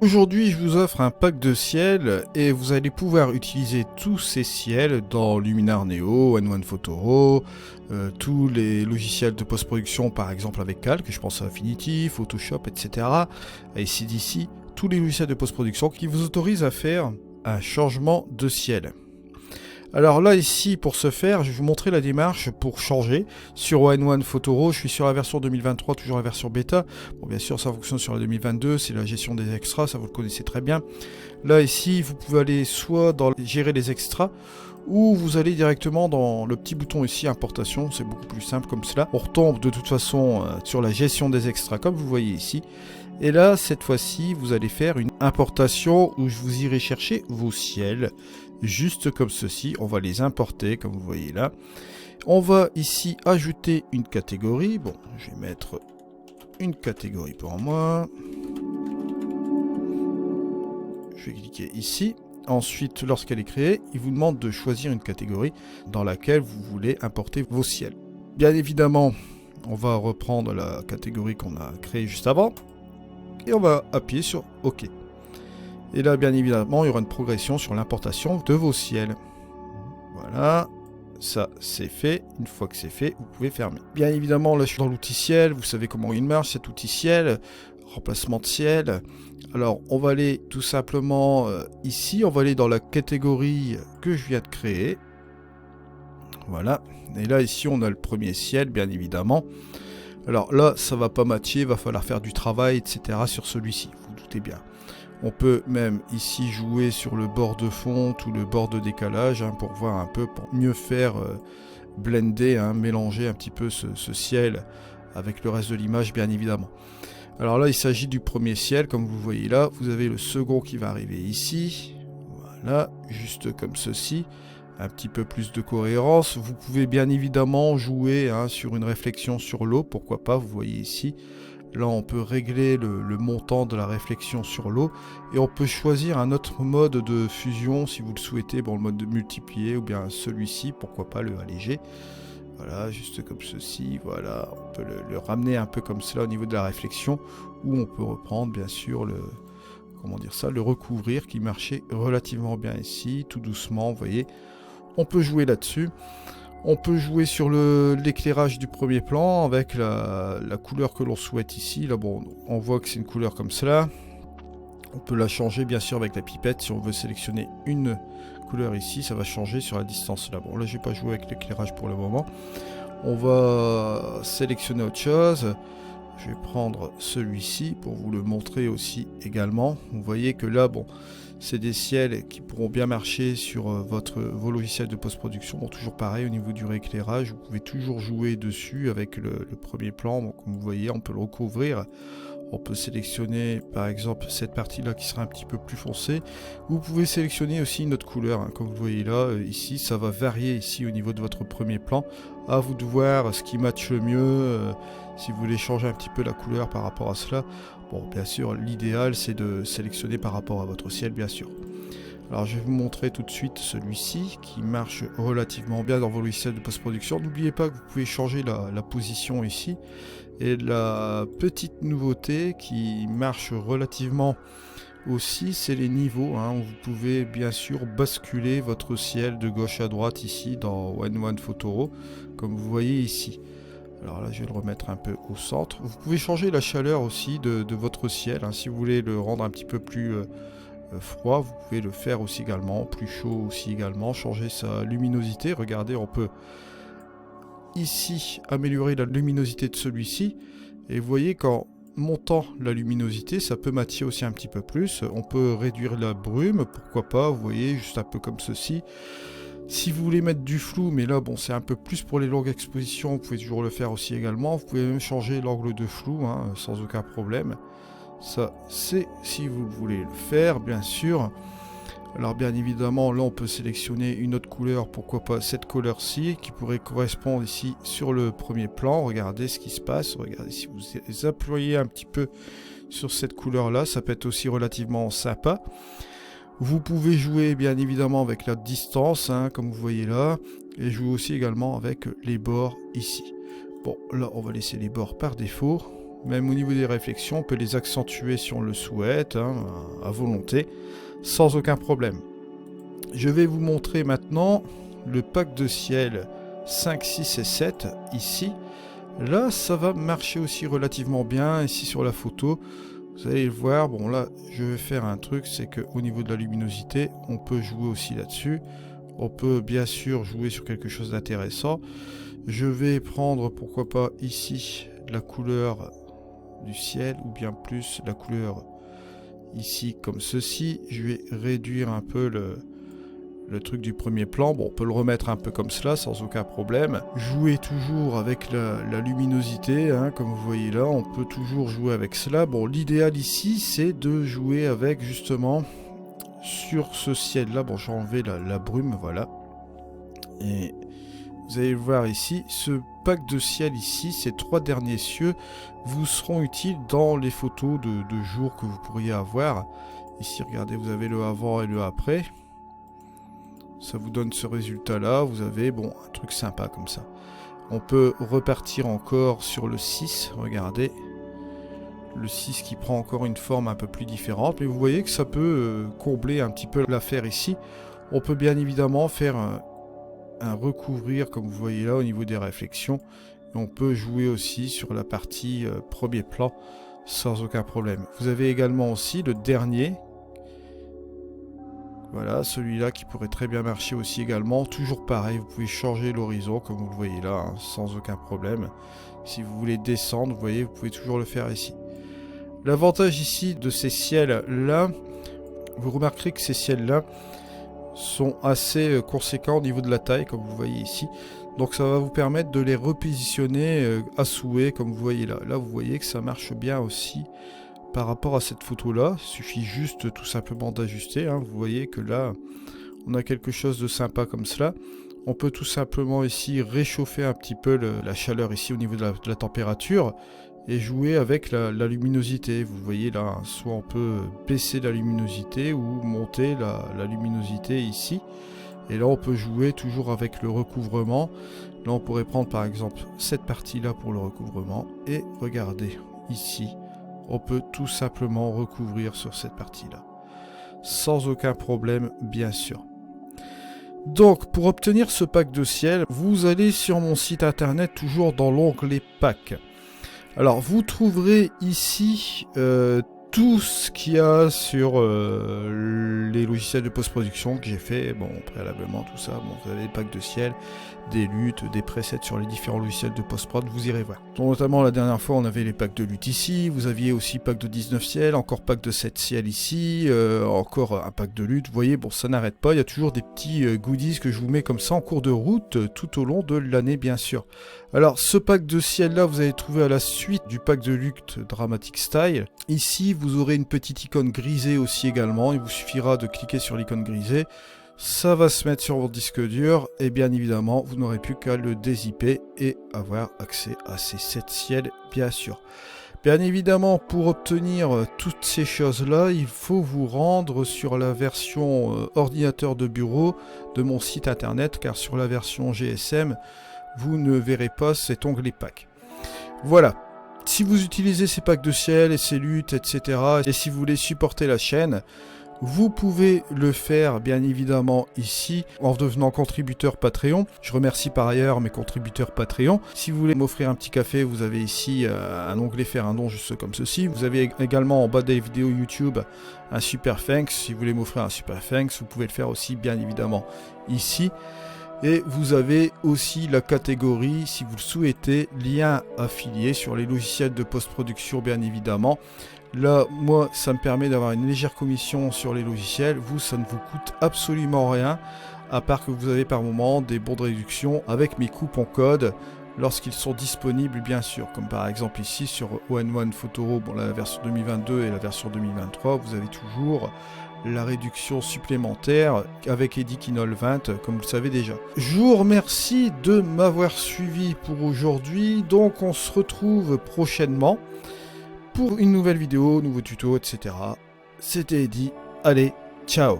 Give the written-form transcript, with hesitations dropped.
Aujourd'hui, je vous offre un pack de ciels et vous allez pouvoir utiliser tous ces ciels dans Luminar Neo, N1 Photoro, tous les logiciels de post-production par exemple avec Calc, je pense à Affinity, Photoshop, etc. Et CDC, tous les logiciels de post-production qui vous autorisent à faire un changement de ciel. Alors là ici pour ce faire, je vais vous montrer la démarche pour changer. Sur N1 Photoro, je suis sur la version 2023, toujours la version bêta. Bon bien sûr ça fonctionne sur la 2022, c'est la gestion des extras, ça vous le connaissez très bien. Là ici vous pouvez aller soit dans gérer les extras, ou vous allez directement dans le petit bouton ici importation, c'est beaucoup plus simple comme cela. On retombe de toute façon sur la gestion des extras comme vous voyez ici. Et là cette fois-ci vous allez faire une importation où vous irez chercher vos ciels. Juste comme ceci, on va les importer comme vous voyez là. On va ici ajouter une catégorie. Bon, je vais mettre une catégorie pour moi. Je vais cliquer ici. Ensuite, lorsqu'elle est créée, il vous demande de choisir une catégorie dans laquelle vous voulez importer vos ciels. Bien évidemment, on va reprendre la catégorie qu'on a créée juste avant. Et on va appuyer sur OK. Et là, bien évidemment, il y aura une progression sur l'importation de vos ciels. Voilà, ça c'est fait. Une fois que c'est fait, vous pouvez fermer. Bien évidemment, là je suis dans l'outil ciel. Vous savez comment il marche cet outil ciel. Remplacement de ciel. Alors, on va aller tout simplement ici. On va aller dans la catégorie que je viens de créer. Voilà. Et là, ici, on a le premier ciel, bien évidemment. Alors là, ça va pas matcher. Il va falloir faire du travail, etc. sur celui-ci. Vous vous doutez bien. On peut même ici jouer sur le bord de fond ou le bord de décalage pour voir un peu, pour mieux faire blender, mélanger un petit peu ce ciel avec le reste de l'image bien évidemment. Alors là il s'agit du premier ciel comme vous voyez là, vous avez le second qui va arriver ici, voilà, juste comme ceci, un petit peu plus de cohérence. Vous pouvez bien évidemment jouer sur une réflexion sur l'eau, pourquoi pas, vous voyez ici. Là, on peut régler le montant de la réflexion sur l'eau et on peut choisir un autre mode de fusion si vous le souhaitez. Bon, le mode de multiplier ou bien celui-ci, pourquoi pas le alléger. Voilà, juste comme ceci. Voilà, on peut le ramener un peu comme cela au niveau de la réflexion ou on peut reprendre bien sûr le recouvrir qui marchait relativement bien ici, tout doucement, vous voyez. On peut jouer là-dessus. On peut jouer sur l'éclairage du premier plan avec la couleur que l'on souhaite ici. Là, bon, on voit que c'est une couleur comme cela. On peut la changer bien sûr avec la pipette. Si on veut sélectionner une couleur ici, ça va changer sur la distance là. Bon, là, je n'ai pas joué avec l'éclairage pour le moment. On va sélectionner autre chose. Je vais prendre celui-ci pour vous le montrer aussi également. Vous voyez que là, bon, c'est des ciels qui pourront bien marcher sur vos logiciels de post-production. Bon, toujours pareil, au niveau du rééclairage, vous pouvez toujours jouer dessus avec le premier plan. Bon, comme vous voyez, on peut le recouvrir. On peut sélectionner par exemple cette partie-là qui sera un petit peu plus foncée. Vous pouvez sélectionner aussi une autre couleur. Comme vous voyez là, ici, ça va varier ici au niveau de votre premier plan. À vous de voir ce qui matche le mieux. Si vous voulez changer un petit peu la couleur par rapport à cela. Bon, bien sûr, l'idéal, c'est de sélectionner par rapport à votre ciel, bien sûr. Alors, je vais vous montrer tout de suite celui-ci, qui marche relativement bien dans vos logiciels de post-production. N'oubliez pas que vous pouvez changer la position ici. Et la petite nouveauté qui marche relativement aussi, c'est les niveaux. Où vous pouvez bien sûr basculer votre ciel de gauche à droite ici dans N1 Photoro, comme vous voyez ici. Alors là, je vais le remettre un peu au centre. Vous pouvez changer la chaleur aussi de votre ciel. Si vous voulez le rendre un petit peu plus froid, vous pouvez le faire aussi également. Plus chaud aussi également. Changer sa luminosité. Regardez, on peut ici améliorer la luminosité de celui-ci. Et vous voyez qu'en montant la luminosité, ça peut matcher aussi un petit peu plus. On peut réduire la brume, pourquoi pas. Vous voyez, juste un peu comme ceci. Si vous voulez mettre du flou, mais là, bon, c'est un peu plus pour les longues expositions, vous pouvez toujours le faire aussi également. Vous pouvez même changer l'angle de flou, sans aucun problème. Ça, c'est si vous voulez le faire, bien sûr. Alors, bien évidemment, là, on peut sélectionner une autre couleur, pourquoi pas cette couleur-ci, qui pourrait correspondre ici sur le premier plan. Regardez ce qui se passe. Regardez, si vous appuyez un petit peu sur cette couleur-là, ça peut être aussi relativement sympa. Vous pouvez jouer bien évidemment avec la distance, comme vous voyez là, et jouer aussi également avec les bords ici. Bon, là on va laisser les bords par défaut. Même au niveau des réflexions, on peut les accentuer si on le souhaite, hein, à volonté, sans aucun problème. Je vais vous montrer maintenant le pack de ciel 5, 6 et 7, ici. Là, ça va marcher aussi relativement bien, ici sur la photo. Vous allez le voir, bon là, je vais faire un truc, c'est qu'au niveau de la luminosité, on peut jouer aussi là-dessus. On peut bien sûr jouer sur quelque chose d'intéressant. Je vais prendre, pourquoi pas, ici, la couleur du ciel, ou bien plus la couleur ici, comme ceci. Je vais réduire un peu le truc du premier plan. Bon, on peut le remettre un peu comme cela, sans aucun problème. Jouer toujours avec la luminosité, hein, comme vous voyez là, on peut toujours jouer avec cela. Bon, l'idéal ici, c'est de jouer avec, justement, sur ce ciel-là. Bon, j'ai enlevé la brume, voilà. Et vous allez le voir ici, ce pack de ciel ici, ces 3 derniers cieux, vous seront utiles dans les photos de jour que vous pourriez avoir. Ici, regardez, vous avez le avant et le après. Ça vous donne ce résultat-là. Vous avez, bon, un truc sympa comme ça. On peut repartir encore sur le 6, regardez. Le 6 qui prend encore une forme un peu plus différente. Mais vous voyez que ça peut combler un petit peu l'affaire ici. On peut bien évidemment faire un recouvrir, comme vous voyez là, au niveau des réflexions. Et on peut jouer aussi sur la partie premier plan, sans aucun problème. Vous avez également aussi le dernier. Voilà, celui-là qui pourrait très bien marcher aussi également. Toujours pareil, vous pouvez changer l'horizon, comme vous le voyez là, hein, sans aucun problème. Si vous voulez descendre, vous voyez, vous pouvez toujours le faire ici. L'avantage ici de ces ciels-là, vous remarquerez que ces ciels-là sont assez conséquents au niveau de la taille, comme vous voyez ici. Donc ça va vous permettre de les repositionner à souhait, comme vous voyez là. Là, vous voyez que ça marche bien aussi par rapport à cette photo-là. Il suffit juste tout simplement d'ajuster, hein. Vous voyez que là, on a quelque chose de sympa comme cela. On peut tout simplement ici réchauffer un petit peu la chaleur ici au niveau de la température et jouer avec la luminosité. Vous voyez là, soit on peut baisser la luminosité ou monter la luminosité ici. Et là, on peut jouer toujours avec le recouvrement. Là, on pourrait prendre par exemple cette partie-là pour le recouvrement. Et regardez, ici, on peut tout simplement recouvrir sur cette partie-là. Sans aucun problème, bien sûr. Donc, pour obtenir ce pack de ciel, vous allez sur mon site internet, toujours dans l'onglet pack. Alors, vous trouverez ici tout ce qu'il y a sur les logiciels de post-production que j'ai fait, bon, préalablement, tout ça. Bon, vous avez des packs de ciel, des luttes, des presets sur les différents logiciels de post-prod, vous irez voir. Donc, notamment, la dernière fois, on avait les packs de lutte ici, vous aviez aussi pack de 19 ciel, encore pack de 7 ciel ici, encore un pack de lutte. Vous voyez, bon, ça n'arrête pas, il y a toujours des petits goodies que je vous mets comme ça en cours de route, tout au long de l'année, bien sûr. Alors, ce pack de ciel-là, vous allez trouver à la suite du pack de lutte Dramatic Style. Ici, vous aurez une petite icône grisée aussi également. Il vous suffira de cliquer sur l'icône grisée. Ça va se mettre sur votre disque dur. Et bien évidemment, vous n'aurez plus qu'à le dézipper et avoir accès à ces 7 ciels, bien sûr. Bien évidemment, pour obtenir toutes ces choses-là, il faut vous rendre sur la version ordinateur de bureau de mon site internet, car sur la version GSM, vous ne verrez pas cet onglet pack. Voilà. Si vous utilisez ces packs de ciel et ces luttes, etc., et si vous voulez supporter la chaîne, vous pouvez le faire bien évidemment ici en devenant contributeur Patreon. Je remercie par ailleurs mes contributeurs Patreon. Si vous voulez m'offrir un petit café, vous avez ici un onglet faire un don juste comme ceci. Vous avez également en bas des vidéos YouTube un super thanks. Si vous voulez m'offrir un super thanks, vous pouvez le faire aussi bien évidemment ici. Et vous avez aussi la catégorie, si vous le souhaitez, lien affilié sur les logiciels de post-production, bien évidemment. Là, moi, ça me permet d'avoir une légère commission sur les logiciels. Vous, ça ne vous coûte absolument rien, à part que vous avez par moment des bons de réduction avec mes coupons codes lorsqu'ils sont disponibles, bien sûr. Comme par exemple ici sur ON1 Photoro, bon, la version 2022 et la version 2023, vous avez toujours la réduction supplémentaire avec Eddy Kinol 20, comme vous le savez déjà. Je vous remercie de m'avoir suivi pour aujourd'hui, donc on se retrouve prochainement pour une nouvelle vidéo, nouveau tuto, etc. C'était Eddy, allez, ciao.